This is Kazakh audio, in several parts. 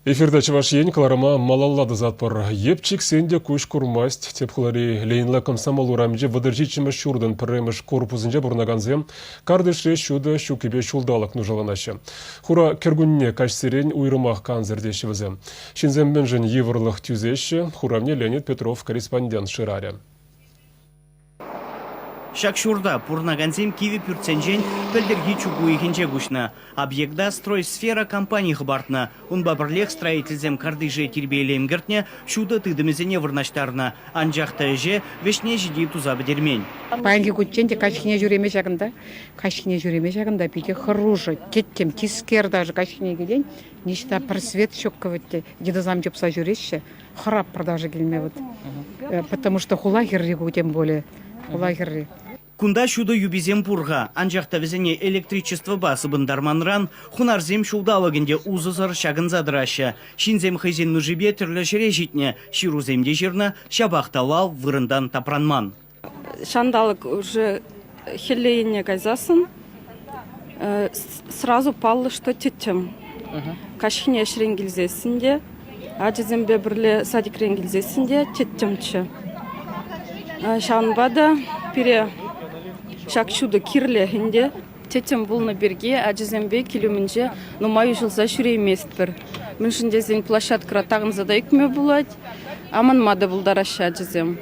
Эфирда Чувашиен кларама малаллады затпор. Епчик сенде күш курмасть. Тепхлари лейнла комсомол урамже выдержичимы шурдан пірреміш корпусынже бурнаганзем кардышре шуды шукебе шулдалық нужаланашы. Хура кергунне кашсерен уйрымах канзердешівізі. Шинзембен жын еврлық тюзеші, хуравне Леонид Петров, корреспондент Шираре. Шакшурда пурнаганзем киви пюрценжен пөлдерги чугу ихенче гушна. Объекта стройсфера компании хабартна. Он бабрлех строительзем кардыже тербейлем гертне шуда тыдымезене вырнаштарна. Анжақта же вешне жиди тузабы дермень. Паянги кутченде кашкине жүреме жағында, биге хыружы, кеттем, тискер даже кашкине келен, нечто просвет шокковатте, дедазам жопса жүреші, храп продажа келме вот. Потому что хулагерри тем более, хулагерри. Кунда шуды юбизем пурға, анжақта візіне электричество басы бұндарманран, хунарзем шулдалығынде узызыр шағын задырашы. Шинзем хызен нужибе түрлі жіре житне, шируземде жирна, шабақталал вырындан тапранман. Шандалык уже хелейне казасын, сразу паллы, что тетем. Кашхине шренгелзесінде, аджизембе бірле садик ренгелзесінде тетемчі. Шанбада пире шакшуды кирлехінде тетем бұл на берге, аджизембе келумінже нумай жылза шүреймест бір. Мүншіндезен площадкара тағын зада үкме бұлад, аман мады бұлдарашы аджизем.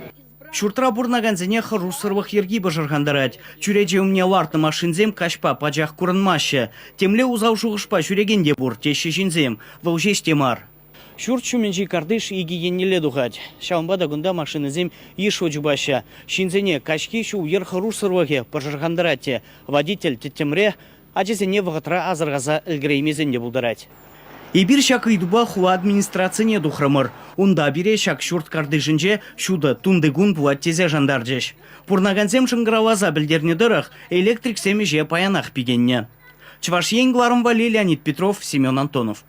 Шуртра бурнаганзене харусырвах ерги бажыргандарать. Чуреже умне ларты машинзем кашпа пачах курынмашы. Темле узау жуғышпа жүрегенде бур, теші жинзем, ваужеш темар. Шурт шуменжи кардыш иги еннеле духать. Шаумбада гунда машинызем ешо жубаша. Шинзене кашки шу ер харусырвахе бажыргандарать. Водитель тетемре, аджизене вағытра азырғаза ілгіреймезенде бұлдарать. И бир шак идуба хуа администрацияне духрамыр. Унда бире шак шурт кардыжынже шуды тундыгун буат тезе жандарджеш. Пурнаганзем шынгыраваза білдерне дырық, электрик семеже паянақ пигенне. Чувашиен Гларым Вали, Леонид Петров, Семен Антонов.